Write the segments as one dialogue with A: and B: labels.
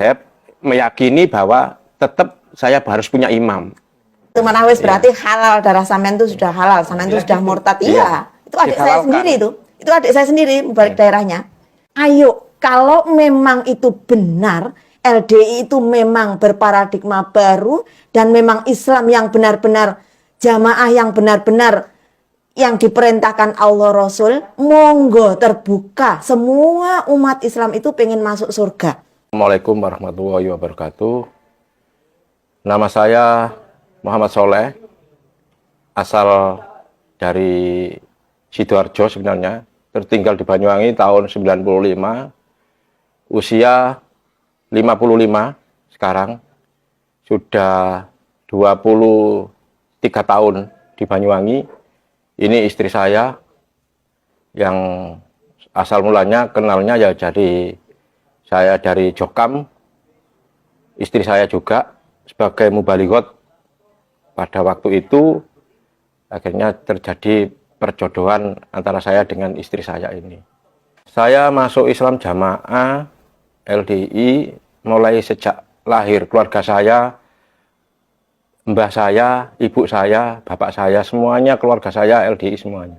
A: Saya meyakini bahwa tetap saya harus punya imam.
B: Itu manawis berarti halal, darah sampean itu sudah halal, sampean itu sudah murtad. Iya. Itu adik saya sendiri itu. Itu adik saya sendiri balik daerahnya. Ayo, kalau memang itu benar, LDI itu memang berparadigma baru dan memang Islam yang benar-benar jamaah yang benar-benar yang diperintahkan Allah Rasul, monggo terbuka. Semua umat Islam itu pengen masuk surga.
A: Assalamualaikum warahmatullahi wabarakatuh. Nama saya Muhammad Soleh, asal dari Sidoarjo sebenarnya, tertinggal di Banyuwangi tahun 95, usia 55 sekarang, sudah 23 tahun di Banyuwangi. Ini istri saya yang asal mulanya kenalnya ya jadi saya dari Jokam, istri saya juga sebagai mubalighot. Pada waktu itu akhirnya terjadi perjodohan antara saya dengan istri saya ini. Saya masuk Islam jamaah LDI mulai sejak lahir. Keluarga saya, mbah saya, ibu saya, bapak saya, semuanya keluarga saya LDI semuanya.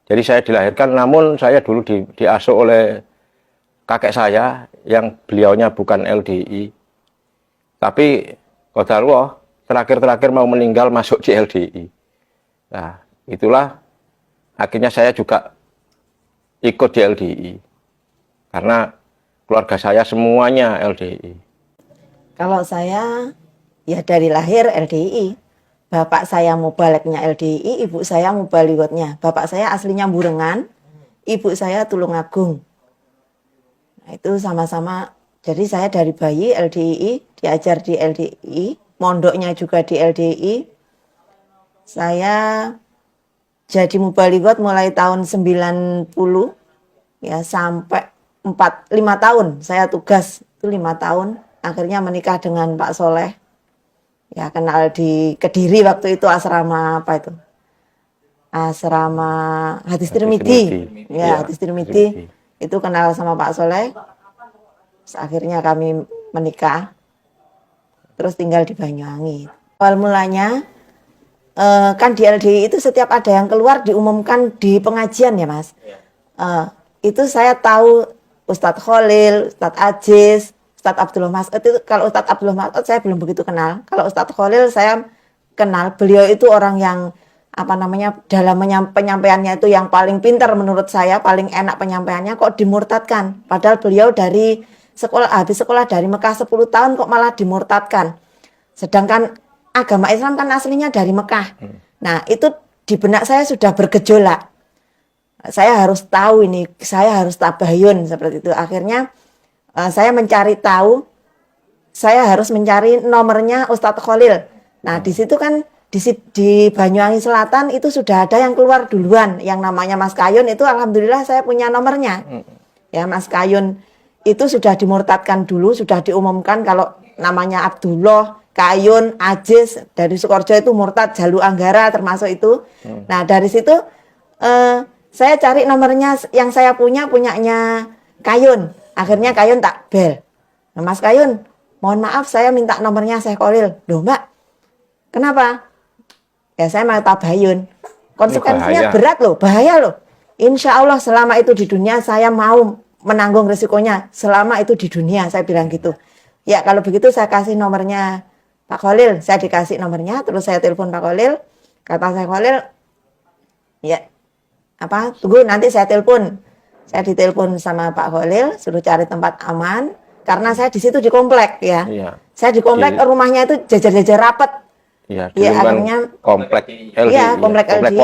A: Jadi saya dilahirkan, namun saya dulu diasuh oleh kakek saya yang beliaunya bukan LDI. Tapi qadarullah terakhir mau meninggal masuk di LDI. Nah, itulah akhirnya saya juga ikut di LDI. Karena keluarga saya semuanya LDI.
B: Kalau saya ya dari lahir LDI. Bapak saya mubaleknya LDI, ibu saya mubalighotnya. Bapak saya aslinya Burengan, ibu saya Tulungagung. Nah, itu sama-sama. Jadi saya dari bayi LDI, diajar di LDI, mondoknya juga di LDI. Saya jadi mubalighot mulai tahun 90 ya sampai 5 tahun saya tugas. Itu 5 tahun, akhirnya menikah dengan Pak Soleh. Ya kenal di Kediri waktu itu asrama apa itu? Asrama Hadis Tirmidzi. Ya, Hadis Tirmidzi. Itu kenal sama Pak Soleh. Terus akhirnya kami menikah. Terus tinggal di Banyuwangi. Awal mulanya kan di LDI itu setiap ada yang keluar diumumkan di pengajian ya, Mas. Itu saya tahu Ustadz Khalil, Ustadz Aziz, Ustadz Abdullah Mas'ud. Itu kalau Ustadz Abdullah Mas'ud saya belum begitu kenal. Kalau Ustadz Khalil saya kenal. Beliau itu orang yang dalam penyampaiannya itu yang paling pintar menurut saya, paling enak penyampaiannya, kok dimurtadkan. Padahal beliau dari habis sekolah dari Mekah 10 tahun kok malah dimurtadkan. Sedangkan agama Islam kan aslinya dari Mekah. Nah, itu di benak saya sudah bergejolak. Saya harus tahu ini, saya harus tabayun seperti itu. Akhirnya saya mencari tahu, saya harus mencari nomornya Ustadz Khalil. Nah, di situ kan di Banyuwangi Selatan itu sudah ada yang keluar duluan, yang namanya Mas Kayun. Itu alhamdulillah saya punya nomornya. Ya, Mas Kayun itu sudah dimurtadkan dulu, sudah diumumkan kalau namanya Abdullah, Kayun, Aziz dari Sukoharjo itu murtad, Jalu Anggara termasuk itu. Nah, dari situ saya cari nomornya yang saya punyanya Kayun. Akhirnya Kayun tak bel. Nah, Mas Kayun, mohon maaf saya minta nomornya Syekh Khalil. Loh Mbak, kenapa? Ya saya mau tabayun. Konsekuensinya berat loh, bahaya loh. Insya Allah selama itu di dunia saya mau menanggung resikonya. Selama itu di dunia, saya bilang gitu. Ya kalau begitu saya kasih nomornya Pak Khalil. Saya dikasih nomornya, terus saya telepon Pak Khalil. Kata Syekh Khalil, ya tunggu nanti saya telepon. Saya ditelepon sama Pak Khalil, suruh cari tempat aman. Karena saya di situ di komplek ya. Iya. Saya di komplek, rumahnya itu jajar-jajar rapet.
A: Iya,
B: ya, akhirnya
A: komplek LDI.
B: Iya, komplek LDI.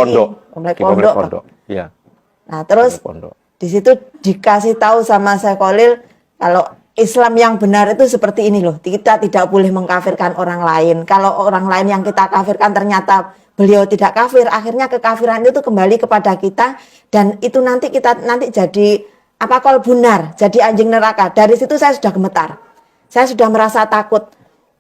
B: Komplek pondok.
A: Iya.
B: Nah, terus di situ dikasih tahu sama Syekh Khalil kalau Islam yang benar itu seperti ini loh. Kita tidak boleh mengkafirkan orang lain. Kalau orang lain yang kita kafirkan ternyata beliau tidak kafir, akhirnya kekafiran itu kembali kepada kita dan itu nanti jadi kolbunar, jadi anjing neraka. Dari situ saya sudah gemetar. Saya sudah merasa takut.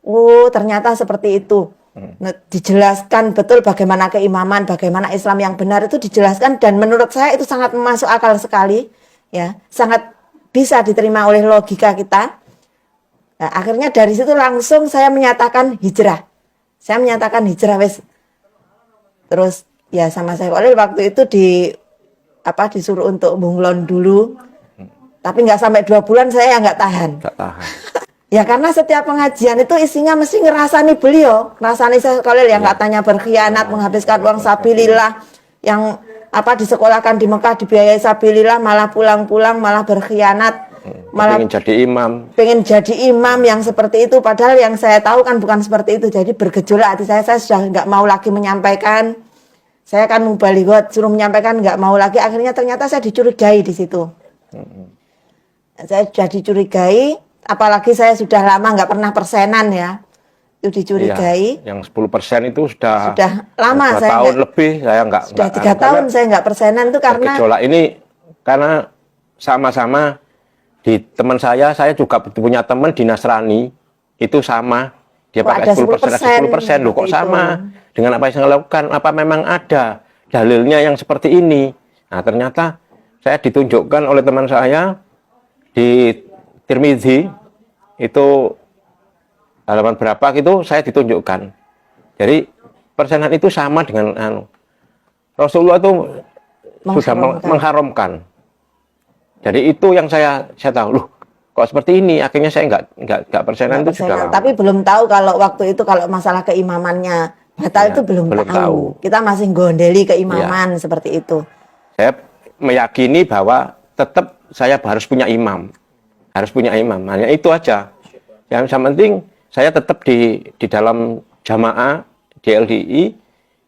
B: Oh, ternyata seperti itu. Nah, dijelaskan betul bagaimana keimaman, bagaimana Islam yang benar itu dijelaskan dan menurut saya itu sangat masuk akal sekali, ya, sangat bisa diterima oleh logika kita. Nah, akhirnya dari situ langsung saya menyatakan hijrah. Saya menyatakan hijrah wes. Terus ya sama saya Khalil waktu itu disuruh untuk bunglon dulu. Tapi nggak sampai 2 bulan saya nggak tahan.
A: Nggak tahan.
B: Ya karena setiap pengajian itu isinya mesti ngerasani beliau, ngerasani saya Khalil yang katanya berkhianat, menghabiskan uang sabilillah, yang disekolahkan di Mekah dibiayai sabilillah, malah pulang-pulang malah berkhianat, malah pengen jadi imam yang seperti itu, padahal yang saya tahu kan bukan seperti itu. Jadi bergejolak hati saya sudah nggak mau lagi menyampaikan. Saya kan mubalighot, suruh menyampaikan nggak mau lagi. Akhirnya ternyata saya dicurigai di situ. Saya sudah dicurigai, apalagi saya sudah lama nggak pernah persenan ya. Itu dicurigai.
A: Yang 10% itu sudah
B: lama
A: 2
B: saya
A: tahun lebih saya nggak.
B: Sudah 3 tahun saya nggak persenan itu karena
A: gejolak ini karena sama-sama di teman saya juga punya teman di Nasrani itu sama. Dia pakai 10%, loh kok
B: itu
A: sama dengan apa yang saya lakukan? Apa memang ada dalilnya yang seperti ini? Nah, ternyata saya ditunjukkan oleh teman saya di Tirmidzi itu halaman berapa gitu saya ditunjukkan. Jadi persenan itu sama dengan Rasulullah itu sudah mengharamkan. Jadi itu yang saya tahu loh. Kok seperti ini? Akhirnya saya nggak persenan itu sudah lama.
B: Tapi belum tahu kalau waktu itu kalau masalah keimamannya batal itu belum tahu. Kita masih gondeli keimaman seperti itu.
A: Saya meyakini bahwa tetap saya harus punya imam. Harus punya imam. Hanya itu aja. Yang penting saya tetap di dalam jamaah di LDI,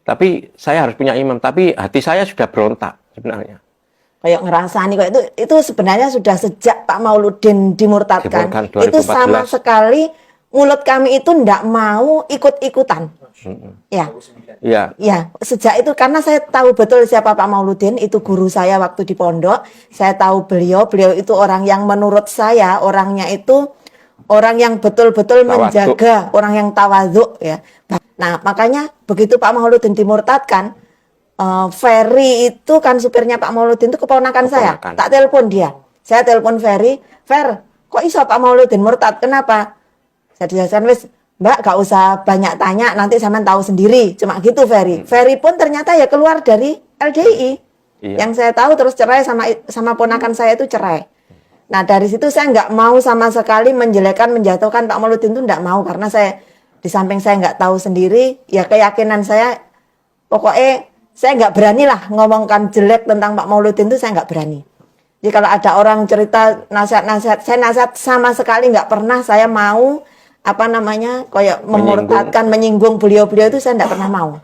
A: tapi saya harus punya imam. Tapi hati saya sudah berontak sebenarnya.
B: Kayak ngerasani kok itu sebenarnya sudah sejak Pak Mauludin dimurtadkan. Itu sama sekali mulut kami itu ndak mau ikut-ikutan. Ya, sejak itu karena saya tahu betul siapa Pak Mauludin, itu guru saya waktu di pondok. Saya tahu beliau itu orang yang menurut saya orangnya itu orang yang betul-betul menjaga, orang yang tawadhu ya. Nah, makanya begitu Pak Mauludin dimurtadkan, Ferry itu kan supirnya Pak Mauludin itu keponakan saya. Tak telepon dia. Saya telepon Ferry, kok iso Pak Mauludin murtad? Kenapa? Saya dijelaskan, wis Mbak gak usah banyak tanya, nanti sampean tahu sendiri. Cuma gitu Ferry. Ferry pun ternyata ya keluar dari LDI. Yang saya tahu terus cerai sama ponakan saya itu cerai. Nah dari situ saya nggak mau sama sekali menjelekkan, menjatuhkan Pak Mauludin itu nggak mau. Karena saya di samping saya nggak tahu sendiri, ya keyakinan saya pokoknya saya nggak berani lah ngomongkan jelek tentang Pak Mauludin itu saya nggak berani. Jadi kalau ada orang cerita nasihat-nasihat, saya nasihat sama sekali nggak pernah saya mau kayak memurtadkan, menyinggung beliau-beliau itu saya nggak pernah mau.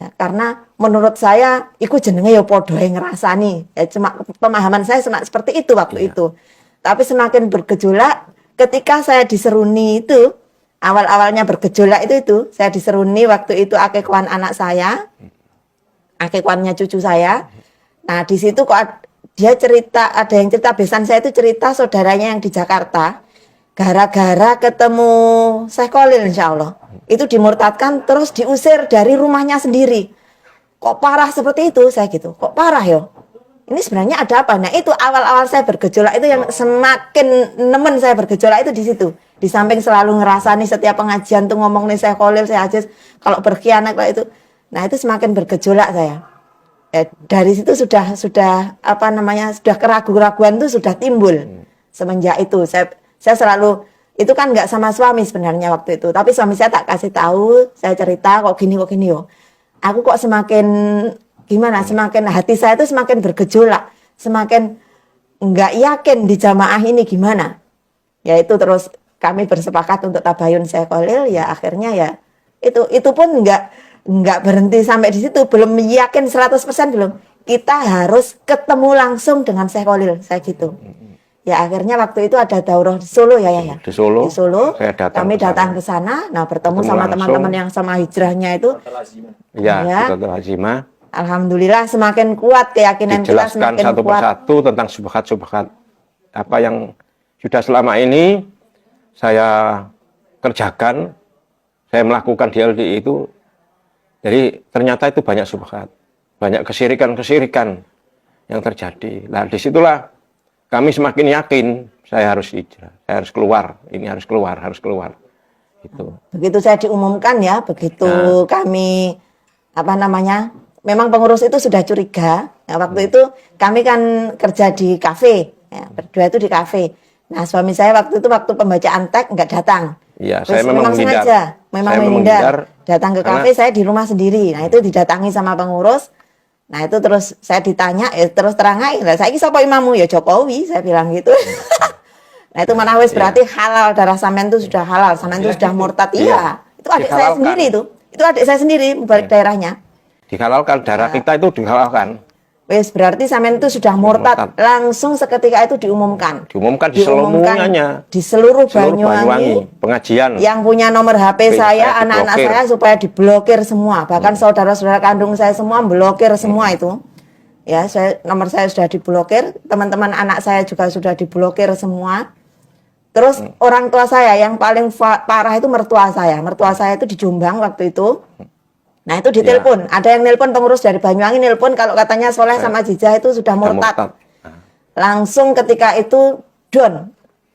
B: Ya, karena menurut saya, iku jenenge ya podo yang ngerasani. Ya, cuma pemahaman saya seperti itu waktu itu. Tapi semakin bergejolak, ketika saya diseruni itu, awal-awalnya bergejolak itu saya diseruni waktu itu akikahan anak saya, akikahannya cucu saya. Nah di situ kok dia cerita, ada yang cerita besan saya itu cerita saudaranya yang di Jakarta. Gara-gara ketemu Syekh Khalil insya Allah itu dimurtadkan terus diusir dari rumahnya sendiri. Kok parah seperti itu? Saya gitu, kok parah yo? Ini sebenarnya ada apa? Nah itu awal-awal saya bergejolak itu yang semakin nemen saya bergejolak itu di situ. Di samping selalu ngerasani setiap pengajian tuh ngomong nih Syekh Khalil, saya aja kalau berkhianat kalau itu. Nah itu semakin bergejolak saya. Dari situ sudah sudah keraguan-keraguan itu sudah timbul. Semenjak itu saya selalu, itu kan nggak sama suami sebenarnya waktu itu. Tapi suami saya tak kasih tahu, saya cerita kok gini yo. Aku kok semakin hati saya itu semakin bergejolak. Semakin nggak yakin di jamaah ini gimana. Ya itu terus kami bersepakat untuk tabayun Syekh Khalil, ya akhirnya ya itu pun nggak berhenti sampai di situ. Belum yakin 100% belum. Kita harus ketemu langsung dengan Syekh Khalil, saya gitu. Ya akhirnya waktu itu ada daurah di Solo ya.
A: Di Solo.
B: Kami datang ke sana. Nah bertemu sama teman-teman yang sama hijrahnya itu.
A: Ya. Hazimah.
B: Alhamdulillah semakin kuat keyakinan kita, semakin
A: satu
B: kuat.
A: persatu tentang subhat apa yang sudah selama ini saya kerjakan, saya melakukan di LDI itu. Jadi ternyata itu banyak subhat, banyak kesirikan yang terjadi. Nah disitulah kami semakin yakin saya harus hijrah, saya harus keluar, ini harus keluar, harus keluar. Itu.
B: Begitu saya diumumkan ya, begitu kami apa namanya, memang pengurus itu sudah curiga. Nah, waktu itu kami kan kerja di kafe, ya, berdua itu di kafe. Nah, suami saya waktu itu waktu pembacaan teks nggak datang.
A: Iya,
B: Terus
A: saya memang menghindar.
B: sengaja, memang
A: Saya
B: menghindar. Datang ke
A: karena-
B: kafe, saya di rumah sendiri. Nah, itu didatangi sama pengurus. Nah, itu terus saya ditanya, terus terangai, lah saya sapa imamu ya Jokowi, saya bilang gitu. Nah, itu mana wis berarti halal, darah sampean itu sudah halal, sampean itu sudah murtad. Iya. Itu adik saya
A: Dihalalkan.
B: sendiri itu. Itu adik saya sendiri balik daerahnya.
A: Dihalalkan, darah kita itu dihalalkan.
B: Wis berarti sampean itu sudah murtad.
A: Murtad.
B: Langsung seketika itu diumumkan.
A: Diumumkan di seluruhnya.
B: Di seluruh
A: Seluruh
B: Banyuwangi.
A: Banyuwangi, pengajian.
B: Yang punya nomor HP saya,
A: Saya
B: anak-anak
A: diblokir.
B: saya supaya diblokir semua. Bahkan saudara-saudara kandung saya semua blokir semua itu. Ya, nomor saya sudah diblokir, teman-teman anak saya juga sudah diblokir semua. Terus orang tua saya yang paling parah itu mertua saya. Mertua saya itu di Jombang waktu itu. Nah, itu ditelepon. Ada yang nelpon pengurus dari Banyuwangi nelpon kalau katanya Soleh sama Jijah itu sudah murtad. Langsung ketika itu don.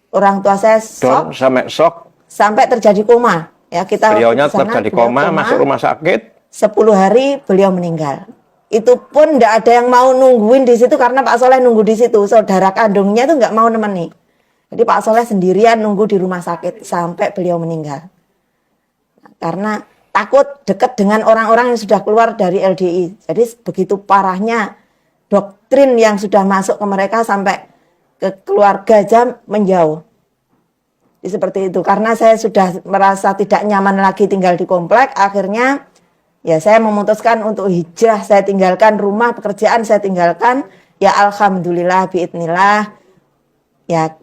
B: Orang tua saya
A: Don sampai shock.
B: sampai terjadi koma. Ya, kita
A: Beliaunya
B: di sana,
A: terjadi
B: beliau
A: koma, masuk rumah sakit.
B: 10 hari beliau meninggal. Itu pun tidak ada yang mau nungguin di situ karena Pak Soleh nunggu di situ. Saudara kandungnya itu nggak mau nemeni. Jadi Pak Soleh sendirian nunggu di rumah sakit sampai beliau meninggal. Karena takut dekat dengan orang-orang yang sudah keluar dari LDI. Jadi begitu parahnya doktrin yang sudah masuk ke mereka sampai ke keluarga aja menjauh. Jadi seperti itu. Karena saya sudah merasa tidak nyaman lagi tinggal di komplek, akhirnya ya saya memutuskan untuk hijrah. Saya tinggalkan rumah, pekerjaan saya tinggalkan. Ya alhamdulillah, biidnillah. Ya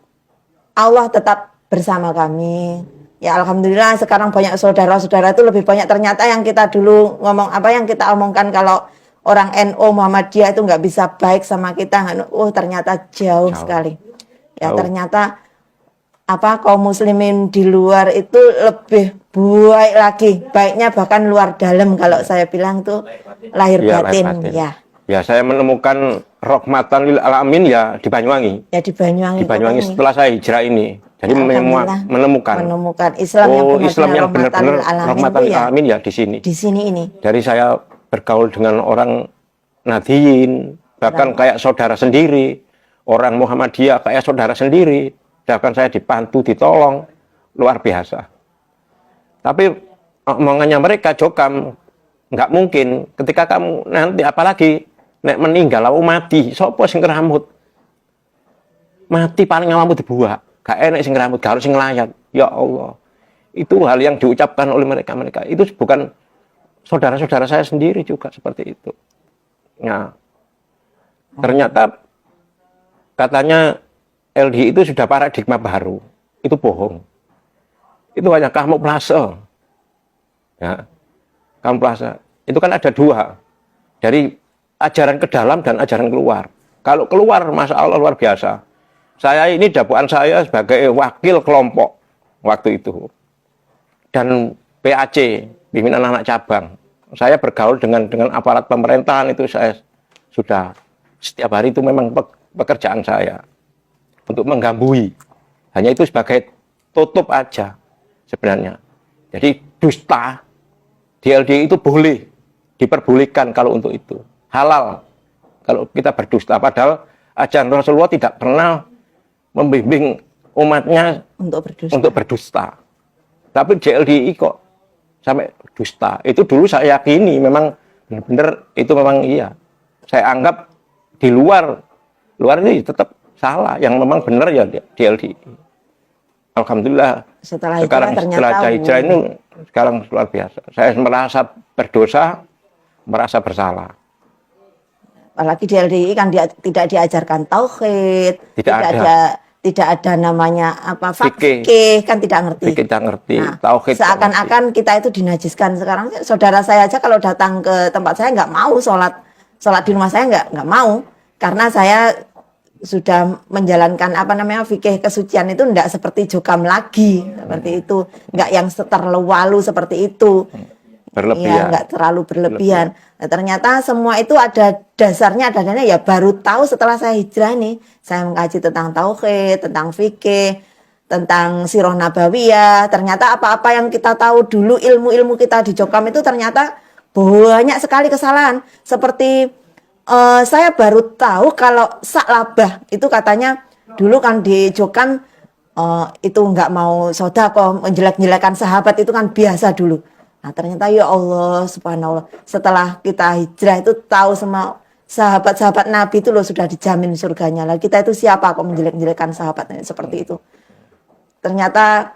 B: Allah tetap bersama kami. Ya alhamdulillah sekarang banyak saudara-saudara itu lebih banyak ternyata yang kita dulu ngomong apa yang kita omongkan kalau orang NU Muhammadiyah itu nggak bisa baik sama kita. Oh ternyata jauh sekali. Ya
A: Jauh.
B: ternyata apa kaum muslimin di luar itu lebih baik lagi. Baiknya bahkan luar dalam kalau saya bilang tuh lahir
A: Ya,
B: batin.
A: lahir batin.
B: Ya.
A: Ya, saya menemukan rahmatan lil alamin ya di Banyuwangi.
B: Ya di Banyuwangi.
A: Di Banyuwangi
B: ini.
A: setelah saya hijrah ini. Jadi
B: Alhamdulillah,
A: menemukan
B: Islam yang
A: Islam yang benar-benar rahmatan
B: itu
A: lil
B: ya
A: alamin ya di sini.
B: di sini ini.
A: Dari saya bergaul dengan orang Nahdiyin, bahkan kayak saudara sendiri, orang Muhammadiyah kayak saudara sendiri, bahkan saya dibantu, ditolong, luar biasa. Tapi omongannya mereka Jokam, nggak mungkin ketika kamu nanti apalagi nek meninggal aku mati, sopo sing keramut? Mati paling awakmu dibuak, gak enak sing keramut, gak harus sing nglayat. Ya Allah. Itu hal yang diucapkan oleh mereka. Itu bukan saudara-saudara saya sendiri juga seperti itu. Nah, ternyata katanya LDI itu sudah paradigma baru. Itu bohong. Itu hanya kamuflase. Ya. Kamuflase. Itu kan ada dua. Dari ajaran ke dalam dan ajaran keluar. Kalau keluar, Masya Allah luar biasa. Saya ini dakwaan saya sebagai wakil kelompok waktu itu. Dan PAC, pimpinan anak cabang. Saya bergaul dengan aparat pemerintahan itu saya sudah setiap hari itu memang pekerjaan saya untuk menggambui. Hanya itu sebagai tutup aja sebenarnya. Jadi dusta di LDI itu boleh diperbolehkan kalau untuk itu. Halal kalau kita berdusta. Padahal ajaran Rasulullah tidak pernah membimbing umatnya untuk berdusta. Tapi JLDI kok sampai dusta. Itu dulu saya yakini memang benar-benar itu memang iya. Saya anggap di luar ini tetap salah. Yang memang benar ya JLDI. Alhamdulillah. Setelah hijrah ini sekarang luar biasa. Saya merasa berdosa, merasa bersalah.
B: Apalagi di LDI kan tidak diajarkan tauhid, tidak ada namanya apa fikih kan tidak ngerti.
A: Fikih tidak ngerti.
B: Nah,
A: Tauhid
B: seakan-akan kita itu dinajiskan. Sekarang saudara saya aja kalau datang ke tempat saya nggak mau sholat di rumah saya nggak mau karena saya sudah menjalankan apa namanya fikih kesucian itu enggak seperti Jokam lagi seperti itu, enggak yang terlalu seperti itu.
A: berlebihan.
B: nggak terlalu berlebihan. Nah, ternyata semua itu ada dasarnya, ada dasarnya ya baru tahu setelah saya hijrah nih. Saya mengkaji tentang tauhid, tentang fikih, tentang sirah nabawiyah. Ternyata apa-apa yang kita tahu dulu, ilmu-ilmu kita di Jokam itu ternyata banyak sekali kesalahan. Seperti saya baru tahu kalau saklabah itu katanya dulu kan di Jokam itu nggak mau sodako, menjelek-jelekan sahabat itu kan biasa dulu. Nah ternyata ya Allah subhanallah, setelah kita hijrah itu tahu semua sahabat-sahabat Nabi itu loh sudah dijamin surganya. Lah kita itu siapa kok menjelek-jelekan sahabatnya seperti itu. Ternyata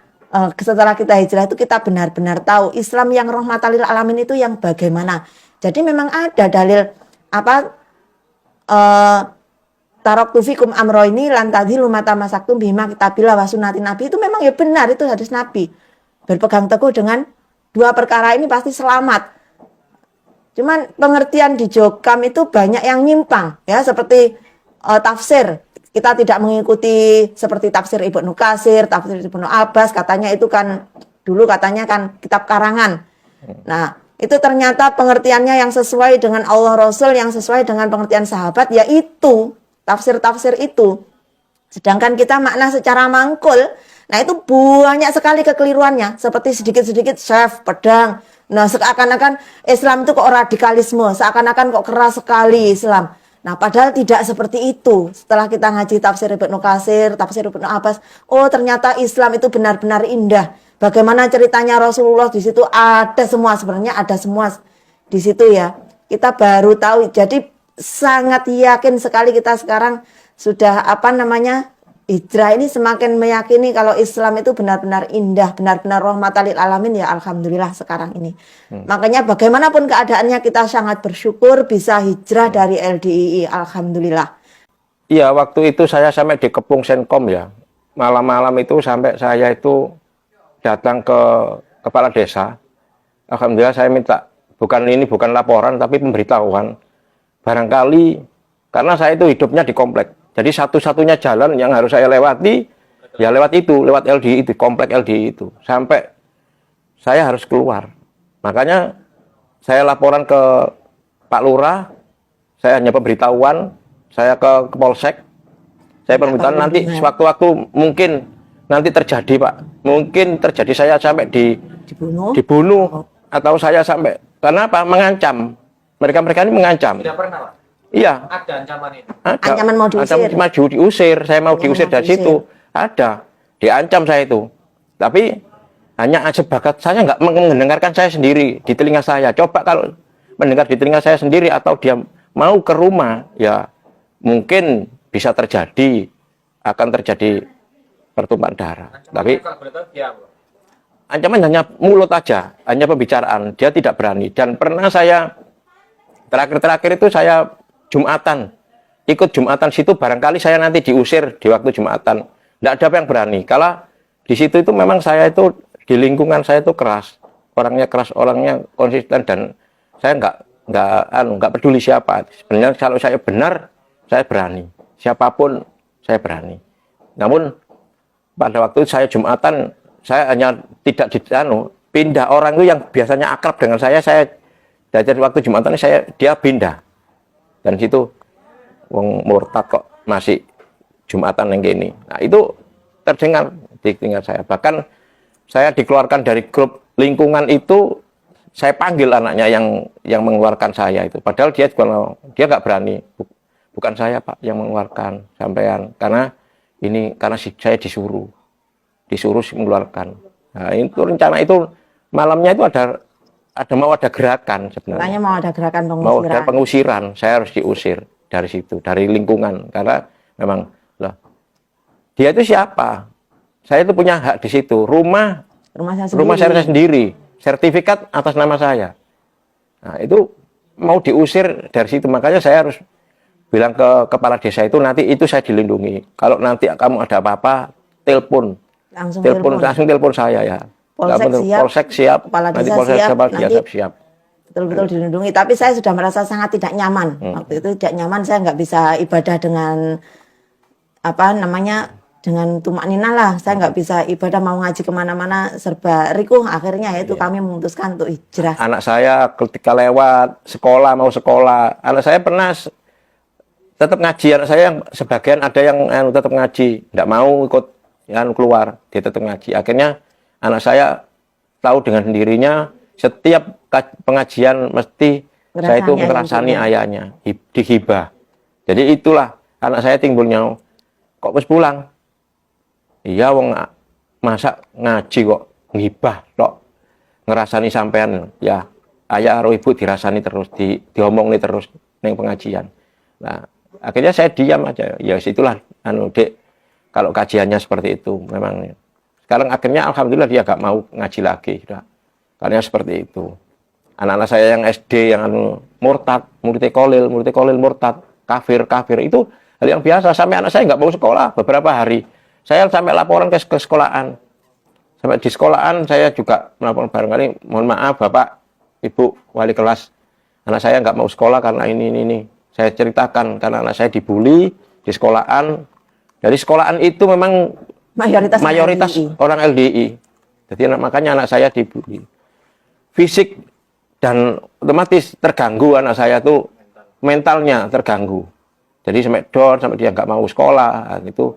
B: setelah kita hijrah itu kita benar-benar tahu Islam yang rahmatan lil alamin itu yang bagaimana. Jadi memang ada dalil apa taraktu fikum amroini lan tadhilu mata masaktum bima kitabillah wa sunnati nabi, itu memang ya benar, itu hadis Nabi. Berpegang teguh dengan dua perkara ini pasti selamat. Cuman pengertian di Jokam itu banyak yang nyimpang ya, seperti tafsir. Kita tidak mengikuti seperti tafsir Ibnu Katsir, tafsir Ibnu Abbas, katanya itu kan dulu katanya kan kitab karangan. Nah, itu ternyata pengertiannya yang sesuai dengan Allah Rasul, yang sesuai dengan pengertian sahabat, yaitu tafsir-tafsir itu. Sedangkan kita makna secara mangkul, nah itu banyak sekali kekeliruannya, seperti sedikit-sedikit chef, pedang. Nah seakan-akan Islam itu kok radikalisme, seakan-akan kok keras sekali Islam. Nah padahal tidak seperti itu. Setelah kita ngaji tafsir Ibnu Katsir, tafsir Ibnu Abbas, oh ternyata Islam itu benar-benar indah. Bagaimana ceritanya Rasulullah di situ ada semua, sebenarnya ada semua di situ ya. Kita baru tahu, jadi sangat yakin sekali kita sekarang sudah hijrah ini semakin meyakini kalau Islam itu benar-benar indah, benar-benar rahmatan lil alamin ya, alhamdulillah sekarang ini. Makanya bagaimanapun keadaannya kita sangat bersyukur bisa hijrah dari LDII, alhamdulillah.
A: Iya, waktu itu saya sampai di Kepung Senkom ya. Malam-malam itu sampai saya itu datang ke kepala desa. Alhamdulillah saya minta, bukan laporan tapi pemberitahuan. Barangkali karena saya itu hidupnya di komplek. Jadi satu-satunya jalan yang harus saya lewati, ya lewat LDI itu, komplek LDI itu. Sampai saya harus keluar. Makanya saya laporan ke Pak Lurah, saya hanya pemberitahuan, saya ke Polsek, saya permintaan nanti sewaktu-waktu mungkin nanti terjadi Pak. Mungkin terjadi saya sampai dibunuh atau saya sampai, karena apa? Mengancam. Mereka ini mengancam.
C: Tidak pernah Pak?
A: Iya.
C: Ada ancaman itu?
A: Ada.
B: Ancaman mau
A: diusir. Saya mau diusir dari situ. Ada. Diancam saya itu. Tapi hanya sebakat saya nggak mendengarkan saya sendiri di telinga saya. Coba kalau mendengar di telinga saya sendiri atau dia mau ke rumah, ya mungkin bisa akan terjadi pertumpahan darah. Tapi ancaman hanya mulut aja, hanya pembicaraan. Dia tidak berani. Dan pernah saya terakhir itu saya ikut Jumatan situ, barangkali saya nanti diusir di waktu Jumatan. Tidak ada yang berani. Kalau di situ itu memang saya itu di lingkungan saya itu keras, orangnya konsisten, dan saya nggak peduli siapa. Sebenarnya kalau saya benar, saya berani. Siapapun saya berani. Namun pada waktu saya Jumatan, saya hanya tidak pindah orang itu yang biasanya akrab dengan saya dari waktu Jumatan dia pindah. Dan situ wong murtad kok masih Jumatan yang gini. Nah itu terdengar di telinga saya. Bahkan saya dikeluarkan dari grup lingkungan itu, saya panggil anaknya yang mengeluarkan saya itu. Padahal dia nggak berani. Bukan saya Pak yang mengeluarkan sampean, karena saya disuruh mengeluarkan. Nah itu rencana itu malamnya itu mau ada gerakan sebenarnya.
B: Mau ada gerakan pengusiran.
A: Mau ada pengusiran, saya harus diusir dari situ, dari lingkungan, karena memang dia itu siapa? Saya itu punya hak di situ. Rumah saya sendiri, sertifikat atas nama saya. Nah itu mau diusir dari situ, makanya saya harus bilang ke kepala desa itu, nanti itu saya dilindungi. Kalau nanti kamu ada apa-apa, langsung telepon saya ya. Polsek siap,
B: kepala desa
A: siap.
B: Betul-betul dilindungi. Tapi saya sudah merasa sangat tidak nyaman. Waktu itu tidak nyaman, saya nggak bisa ibadah dengan dengan tumak ninah lah. Saya nggak bisa ibadah, mau ngaji kemana-mana serba rikuh. Akhirnya ya itu kami memutuskan untuk hijrah.
A: Anak saya ketika lewat sekolah, mau sekolah, anak saya pernah tetap ngaji. Anak saya yang sebagian ada yang tetap ngaji, nggak mau ikut keluar, dia tetap ngaji. Akhirnya anak saya tahu dengan sendirinya setiap pengajian mesti saya itu ngerasani ayahnya, dihibah. Jadi itulah anak saya timbulnya, kok wis pulang? Iya wong masa ngaji kok ngibah tok. Ngerasani sampean ya ayah karo ibu dirasani terus, diomongin terus neng pengajian. Nah, akhirnya saya diam aja. Ya situlah Dek, kalau kajiannya seperti itu memang. Sekarang akhirnya alhamdulillah dia gak mau ngaji lagi sudah. Karena seperti itu. Anak-anak saya yang SD yang murtad, murid kolil murtad, kafir itu hal yang biasa. Sampai anak saya nggak mau sekolah beberapa hari. Saya sampai laporan ke sekolahan. Sampai di sekolahan saya juga melaporkan barangkali, mohon maaf Bapak, Ibu, wali kelas. Anak saya nggak mau sekolah karena ini. Saya ceritakan karena anak saya dibully di sekolahan. Dari sekolahan itu memang mayoritas orang LDI. Jadi makanya anak saya dibully. Fisik dan otomatis terganggu anak saya tuh, mentalnya terganggu. Jadi sampai down, sampai dia nggak mau sekolah, itu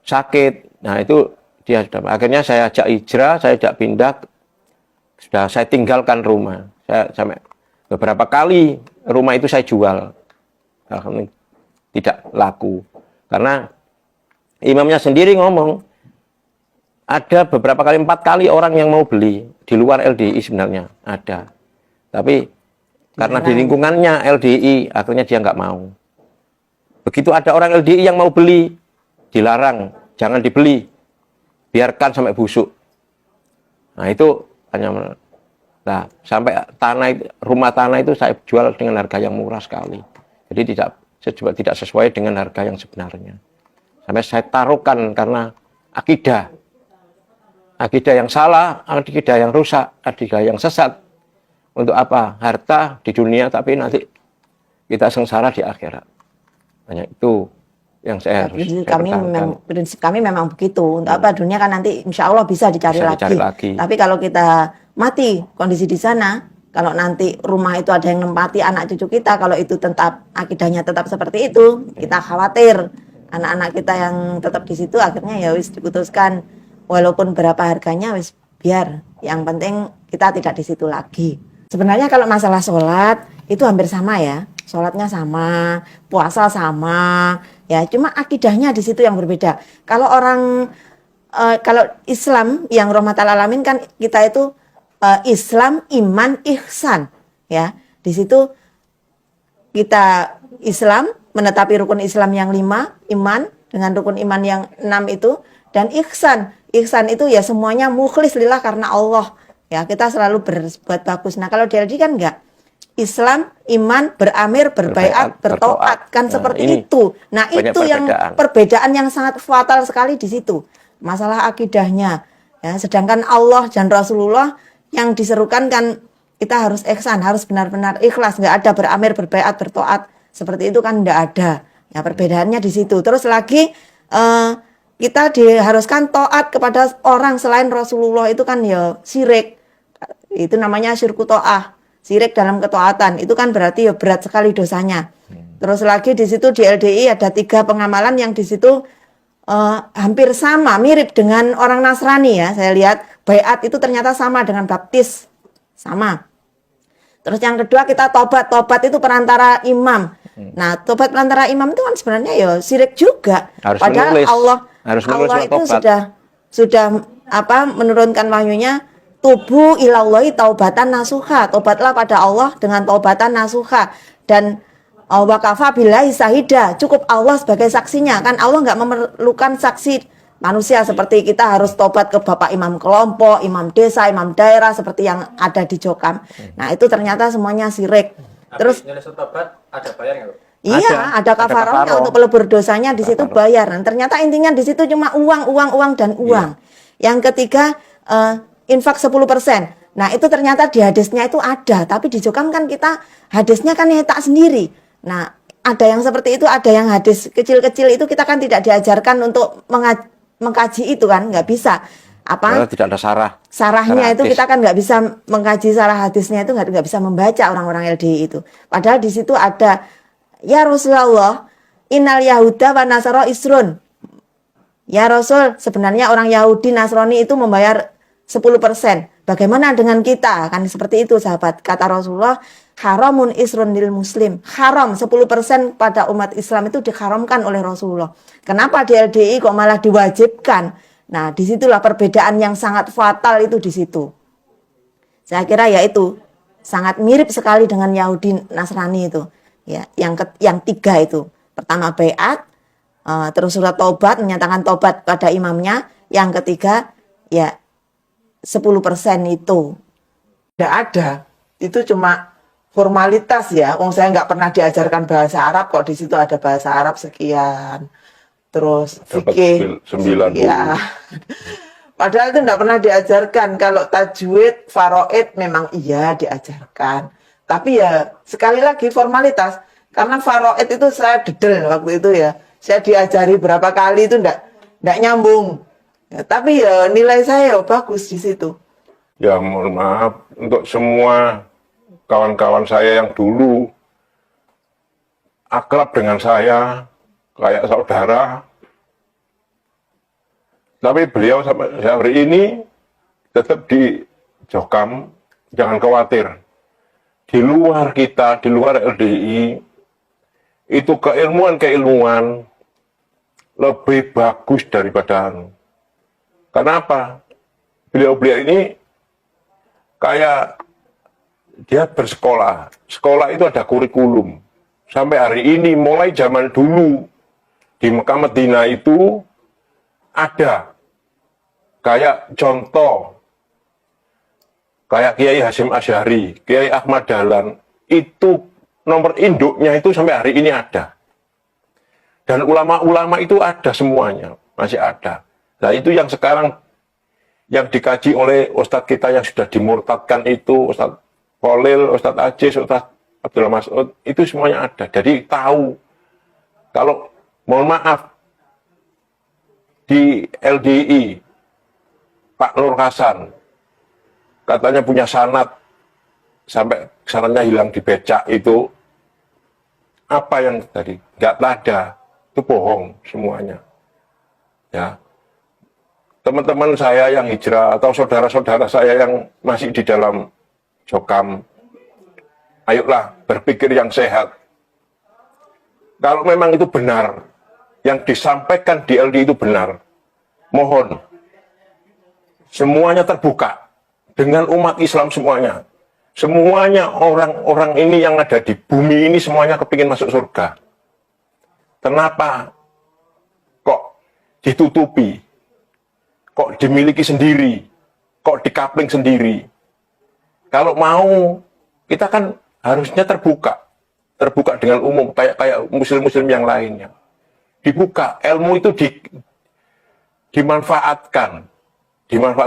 A: sakit. Nah itu dia sudah. Akhirnya saya ajak hijrah, saya ajak pindah, sudah saya tinggalkan rumah. Saya sampai beberapa kali rumah itu saya jual, alhamdulillah tidak laku. Karena imamnya sendiri ngomong, ada beberapa kali, 4 kali orang yang mau beli di luar LDI sebenarnya ada. Tapi karena di lingkungannya LDI, akhirnya dia nggak mau. Begitu ada orang LDI yang mau beli, dilarang, jangan dibeli, biarkan sampai busuk. Nah itu hanya, nah sampai rumah tanah itu saya jual dengan harga yang murah sekali. Jadi tidak sesuai dengan harga yang sebenarnya. Sampai saya taruhkan karena akidah yang salah, akidah yang rusak, akidah yang sesat. Untuk apa? Harta di dunia, tapi nanti kita sengsara di akhirat. Hanya itu yang saya harus
B: prinsip kami memang begitu. Untuk apa? Dunia kan nanti insya Allah bisa dicari lagi. Tapi kalau kita mati kondisi di sana, kalau nanti rumah itu ada yang nempati anak cucu kita, kalau itu tetap akidahnya tetap seperti itu, kita khawatir anak-anak kita yang tetap di situ akhirnya ya wis diputuskan, walaupun berapa harganya wis biar, yang penting kita tidak di situ lagi. Sebenarnya kalau masalah sholat itu hampir sama ya, sholatnya sama, puasa sama, ya cuma akidahnya di situ yang berbeda. Kalau kalau Islam yang rahmatal alamin kan kita itu Islam, iman, ihsan, ya di situ kita Islam menetapi rukun Islam yang 5, iman dengan rukun iman yang 6 itu, dan ihsan itu ya semuanya mukhlis lillah karena Allah. Ya, kita selalu berbuat bagus. Nah, kalau di LDI kan enggak. Islam, iman, beramir, berbaiat, bertoat. Kan seperti itu. Nah, itu yang perbedaan yang sangat fatal sekali di situ. Masalah akidahnya. Ya, sedangkan Allah dan Rasulullah yang diserukan kan kita harus ihsan, harus benar-benar ikhlas. Enggak ada beramir, berbaiat, bertoat. Seperti itu kan enggak ada. Ya, perbedaannya di situ. Terus lagi kita diharuskan taat kepada orang selain Rasulullah, itu kan ya syirik. Itu namanya syirku ta'ah, syirik dalam ketaatan. Itu kan berarti ya berat sekali dosanya. Terus lagi di situ di LDI ada 3 pengamalan yang di situ hampir sama, mirip dengan orang Nasrani ya. Saya lihat baiat itu ternyata sama dengan baptis, sama. Terus yang kedua kita tobat itu perantara imam. Nah, tobat perantara imam itu kan sebenarnya ya syirik juga. Padahal Allah itu sudah menurunkan wahyunya, tubu ilallahi taubatan nasuha, tobatlah pada Allah dengan taubatan nasuha, dan wakafa billahi sahida, cukup Allah sebagai saksinya. Kan Allah nggak memerlukan saksi manusia seperti kita harus tobat ke bapak imam kelompok, imam desa, imam daerah seperti yang ada di Jokam. Nah itu ternyata semuanya syirik. Terus
C: tobat ada bayar nggak?
B: Iya, ada kafarahnya untuk pelebur dosanya di situ bayar. Dan ternyata intinya di situ cuma uang dan uang. Yang ketiga infak 10%. Nah itu ternyata di hadisnya itu ada, tapi di Jokam kan kita hadisnya kan nyetak sendiri. Nah ada yang seperti itu, ada yang hadis kecil-kecil itu kita kan tidak diajarkan untuk mengkaji itu kan, nggak bisa.
A: Karena
B: Apa
A: tidak ada
B: sarahnya
A: sarah
B: itu
A: hadis.
B: kita kan nggak bisa mengkaji sarah hadisnya, itu nggak bisa membaca orang-orang LDI itu. Padahal di situ ada, ya Rasulullah, innal Yahuda wa Nasara isrun. Ya Rasul, sebenarnya orang Yahudi Nasrani itu membayar 10%. Bagaimana dengan kita? Kan seperti itu sahabat. Kata Rasulullah, haramun isrun lil muslim. Haram 10% pada umat Islam itu diharamkan oleh Rasulullah. Kenapa di LDI kok malah diwajibkan? Nah, disitulah perbedaan yang sangat fatal itu di situ. Saya kira ya itu sangat mirip sekali dengan Yahudi Nasrani itu. Ya, yang tiga itu. Pertama baiat, terus surat taubat, menyatakan taubat pada imamnya. Yang ketiga, ya 10% itu.
D: Tidak ada, itu cuma formalitas ya. Saya nggak pernah diajarkan bahasa Arab, kok di situ ada bahasa Arab sekian. Terus
E: Dapat
D: fikih
E: 90.
D: ya. Padahal itu nggak pernah diajarkan. Kalau tajwid, faraid memang iya diajarkan. Tapi ya sekali lagi formalitas. Karena faraid itu saya dedel waktu itu ya. Saya diajari berapa kali itu nggak nyambung. Ya, tapi ya nilai saya bagus di situ.
E: Ya mohon maaf untuk semua kawan-kawan saya yang dulu akrab dengan saya, kayak saudara. Tapi beliau sampai hari ini tetap di Jokam, jangan khawatir. Di luar kita, di luar LDI, itu keilmuan lebih bagus daripada Kenapa? Beliau-beliau ini kayak dia bersekolah. Sekolah itu ada kurikulum. Sampai hari ini, mulai zaman dulu di Mekah Madinah itu ada kayak contoh kayak Kiai Hasyim Asy'ari, Kiai Ahmad Dahlan, itu nomor induknya itu sampai hari ini ada. Dan ulama-ulama itu ada semuanya, masih ada. Nah itu yang sekarang yang dikaji oleh Ustadz kita yang sudah dimurtadkan itu, Ustadz Khalil, Ustadz Aziz, Ustadz Abdul Mas'ud, itu semuanya ada. Jadi tahu, kalau mohon maaf, di LDI, Pak Nur Hasan, katanya punya sanad, sampai sanadnya hilang di becak itu, apa yang tadi? Nggak ada, itu bohong semuanya. Ya. Teman-teman saya yang hijrah atau saudara-saudara saya yang masih di dalam Jokam, ayolah berpikir yang sehat. Kalau memang itu benar, yang disampaikan di LDI itu benar, mohon semuanya terbuka dengan umat Islam semuanya. Semuanya orang-orang ini yang ada di bumi ini semuanya kepingin masuk surga. Kenapa kok ditutupi? Kok dimiliki sendiri, kok dikapling sendiri. Kalau mau, kita kan harusnya terbuka dengan umum, kayak muslim-muslim yang lainnya. Dibuka, ilmu itu dimanfaatkan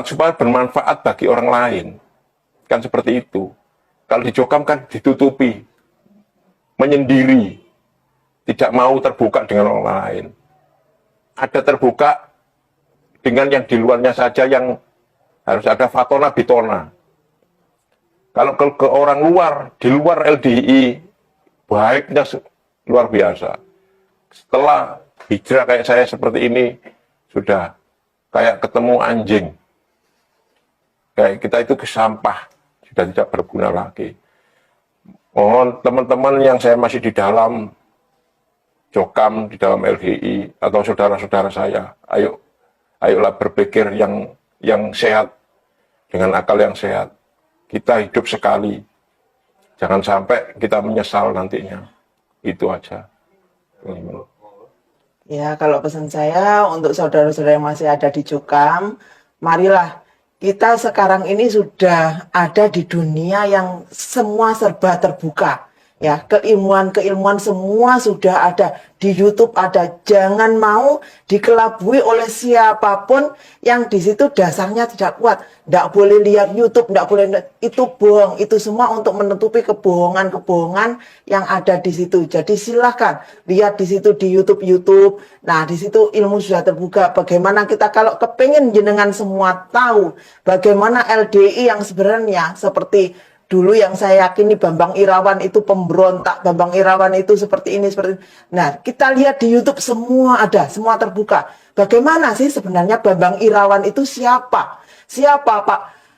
E: supaya bermanfaat bagi orang lain. Kan seperti itu. Kalau di Jokam kan ditutupi, menyendiri, tidak mau terbuka dengan orang lain. Ada terbuka dengan yang di luarnya saja, yang harus ada fatona bitona. Kalau ke orang luar, di luar LDI, baiknya luar biasa. Setelah hijrah kayak saya seperti ini, sudah kayak ketemu anjing. Kayak kita itu ke sampah, sudah tidak berguna lagi. Mohon teman-teman yang saya masih di dalam Jokam, di dalam LDI, atau saudara-saudara saya, ayolah berpikir yang sehat, dengan akal yang sehat. Kita hidup sekali, jangan sampai kita menyesal nantinya. Itu aja.
D: Ya, kalau pesan saya untuk saudara-saudara yang masih ada di Jokam, marilah kita sekarang ini sudah ada di dunia yang semua serba terbuka. Ya, keilmuan semua sudah ada di YouTube ada. Jangan mau dikelabui oleh siapapun yang di situ dasarnya tidak kuat. Tidak boleh lihat YouTube, tidak boleh, itu bohong. Itu semua untuk menutupi kebohongan-kebohongan yang ada di situ. Jadi silahkan lihat di situ di YouTube. Nah, di situ ilmu sudah terbuka. Bagaimana kita kalau kepengen jenengan semua tahu bagaimana LDI yang sebenarnya seperti dulu yang saya yakini Bambang Irawan itu pemberontak, Bambang Irawan itu seperti ini, seperti ini. Nah, kita lihat di YouTube semua ada, semua terbuka. Bagaimana sih sebenarnya Bambang Irawan itu siapa? Siapa Pak?